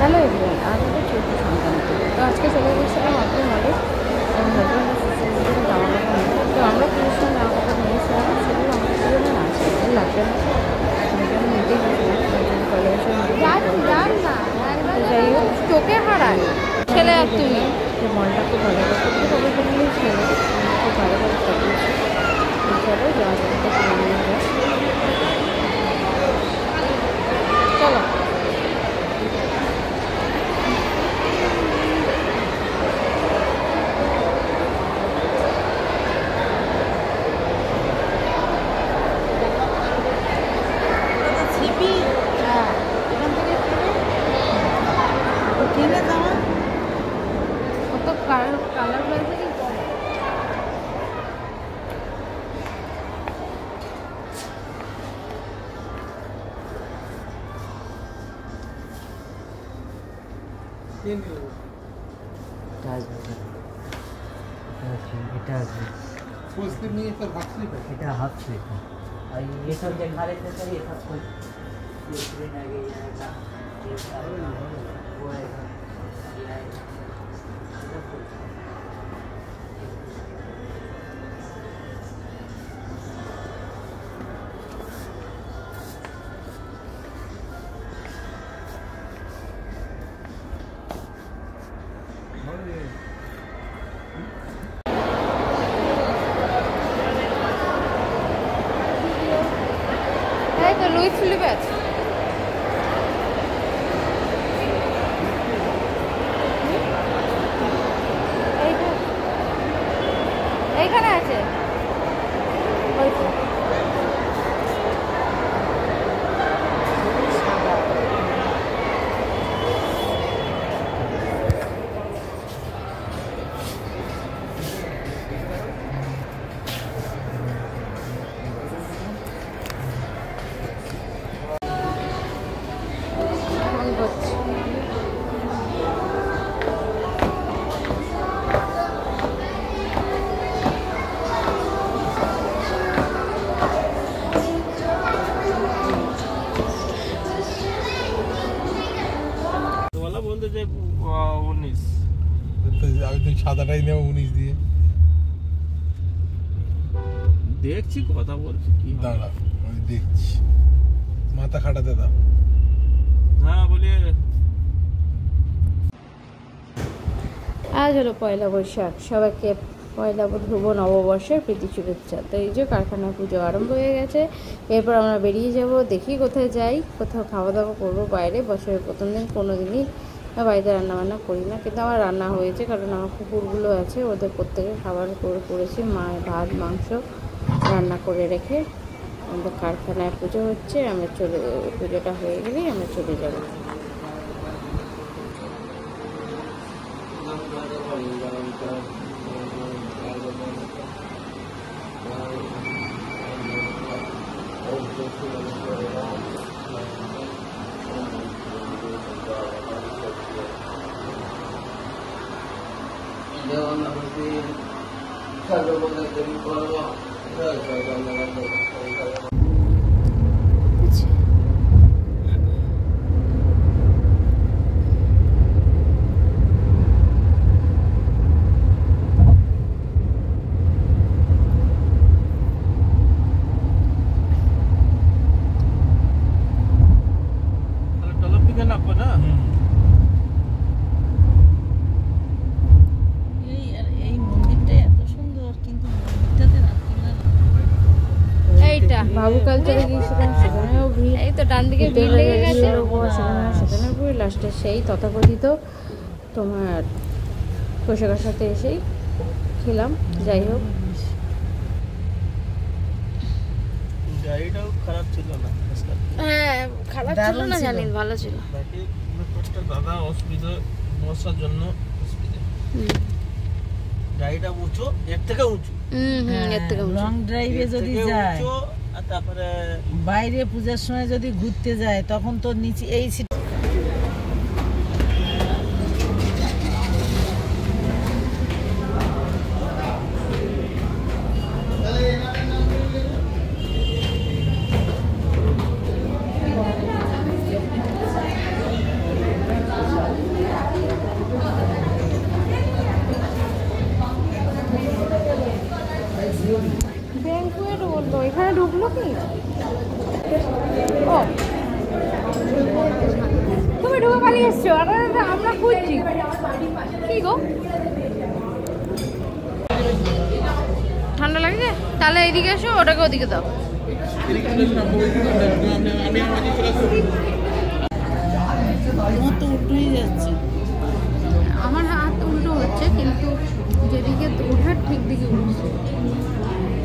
Hello everyone, আজ আমাদের চৌদ্দ সংক্রান্তি। তো আজকে চলে গেছিলাম আপনার হলে হাজব্যান্ড আর সিস্টারদের জামা কাপড় নিতে। তো আমরা পুরুষরা জামা কাপড় নিয়েছিলাম, সেগুলো আমাদের জন্য না আছে, লাগবে না, নিতেই গেছিলাম যাই হোক চোখে হারায় ছেলে। আর তুমি যে মলটা খুব ভালো করতে তবে ফ্যামিলি ছেলে খুব ভালো করে সাজিয়েছে। চলো জামা কাপড়টা কিনে নিয়ে যায়, চলো। কালার ব্লাউজেরই পরে এটা হাফ স্লিপ আর ये सब दिखा रहे थे सर, ये सब कुछ ये स्क्रीन आ गई है ना, ये वो है তো লুই ফিলিপেস। এইখানে আছে সাদাটাই নেব 19 দিয়ে দেখছি, কথা বলছি কি দাঁড়া আমি দেখছি, মাথা খাটাতে দাও। হ্যাঁ বলি, আজ হলো পয়লা বৈশাখ, সবাইকে পয়লা শুভ নববর্ষের প্রীতি শুভেচ্ছা। তো এই যে কারখানা পুজো আরম্ভ হয়ে গেছে, এরপর আমরা বেরিয়ে যাব, দেখি কোথায় যাই, কোথাও খাওয়া দাওয়া করবো বাইরে। বছরের প্রথম দিন কোনো দিনই বাড়িতে রান্নাবান্না করি না, কিন্তু আমার রান্না হয়েছে, কারণ আমার কুকুরগুলো আছে, ওদের প্রত্যেকে খাবার করেছি, ভাত মাংস রান্না করে রেখে। আমাদের কারখানায় পুজো হচ্ছে, আমরা পুজোটা হয়ে গেলেই আমরা চলে যাবো। বাবু কালচারে গিয়েছিলাম, সেখানেও ভিড়। এই তো ডান দিকে ভিড় লেগে গেছে, সেখানে পুরো লাস্টে সেই তথাকথিত তোমার পোশাকের সাথে এসেই খেলাম। যাই হোক, গাড়িটাও খারাপ ছিল না, হ্যাঁ খারাপ ছিল না, জানি ভালো ছিল। দাদা অসুবিধা বর্ষার জন্য অসুবিধা, গাড়িটা উঁচু, এর থেকে উঁচু, এর থেকে লং ড্রাইভে যদি যায়, তারপরে বাইরে পূজার সময় যদি ঘুরতে যায়, তখন তো নিচে এই সিট কি ও তুমি ঢুকে পালিয়ে এসছো আর আমরা খুঁজছি কি গো ঠান্ডা লাগছে তাহলে এইদিকে এসো ওটাকে ওদিকে দাও তোমার তো উল্টোই যাচ্ছে। আমার হাত উল্টো হচ্ছে কিন্তু যেদিকে ওঠার ঠিক দিকে উঠছে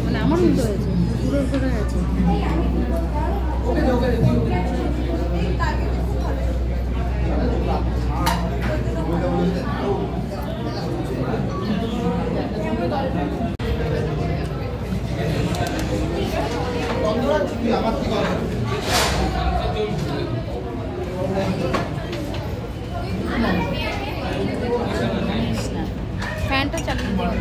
মানে আমার উল্টো হয়েছে পুরো করে গেছে ফ্যানটা চালিয়ে দাও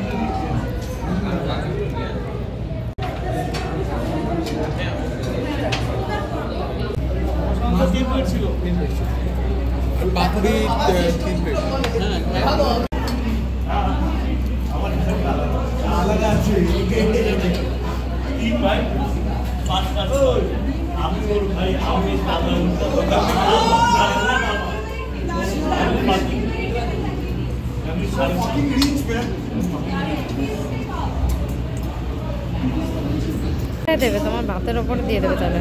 পাতুরি 3 প্লেট দেবে তোমার ভাতের ওপরে দিয়ে দেবে তাহলে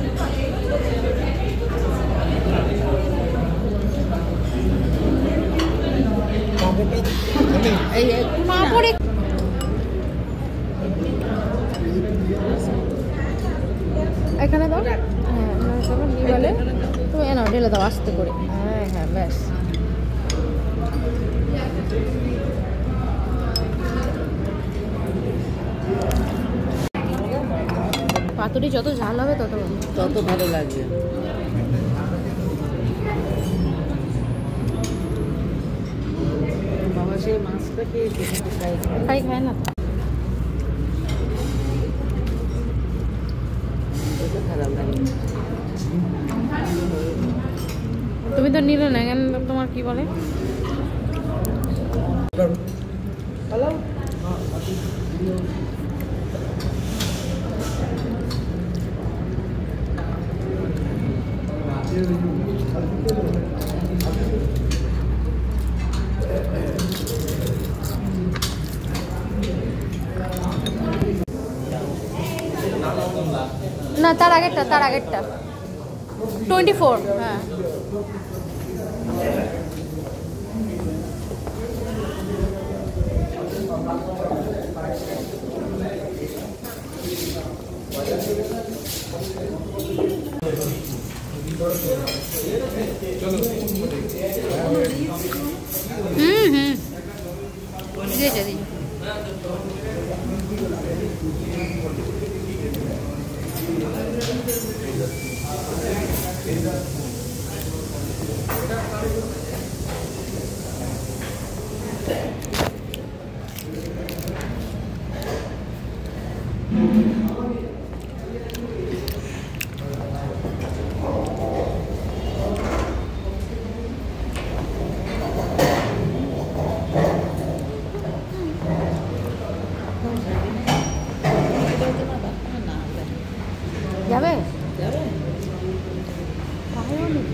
পাঁপড়ে এখানে দাও হ্যাঁ নিয়ে বলে তুমি এনাও ঢেলে দাও আস্তে করে হ্যাঁ হ্যাঁ ব্যাস পাতুরি যত ঝাল হবে তত ভালো লাগবে। বাবা সেই মাছটা খেয়ে খায় না খারাপ লাগে। তুমি তো নিলে না কেন তোমার কি বলে না তার আগেরটা 24 হ্যাঁ দিয়েছে যাবে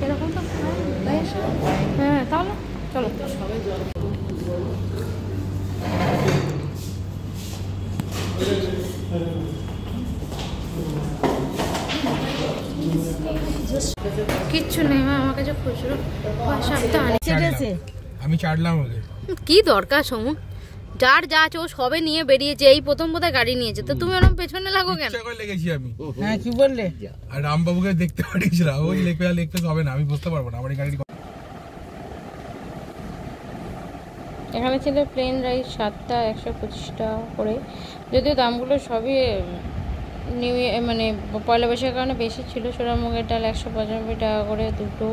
এরকম তো হ্যাঁ তাহলে চলো কিচ্ছু নেই মা আমার কাছে খুচরো পয়সা আনি আমি চাটলাম ওকে কি দরকার সমু যার যা আছে ও সবে নিয়ে বেরিয়েছে এই প্রথম বোধহয় গাড়ি নিয়েছে তো তুমি ওরকম পেছনে লাগো কেন ইচ্ছা করে লেগেছি আমি হ্যাঁ কি বললে আর রামবাবুকে দেখতে পাঠিয়েছিলাম ওই লিখতে হবে না আমি বুঝতে পারবো না আমার এই গাড়ি এখানে ছিল প্লেন রাইস 7টা 125 টাকা করে যদিও দামগুলো সবই নিউ মানে পয়লা বৈশাখের কারণে বেশি ছিল সোনা মুগের ডাল 195 টাকা করে দুটো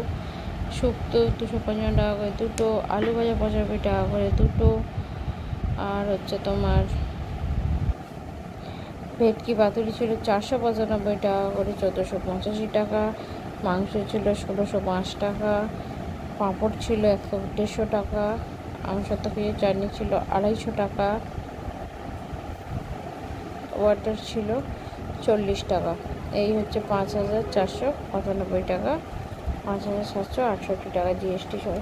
শুক্তো 255 টাকা করে দুটো আলু ভাজা 95 টাকা করে দুটো আর হচ্ছে তোমার ভেটকি পাতুরি ছিল 495 টাকা করে 1485 টাকা মাংস ছিল 1605 টাকা পাঁপড় ছিল 150 টাকা আমসত্ত্ব পেঁয়াজ চাটনি ছিল 250 টাকা ওয়াটার ছিল 40 টাকা। এই হচ্ছে 5495 টাকা, 5768 টাকা জিএসটি সহ।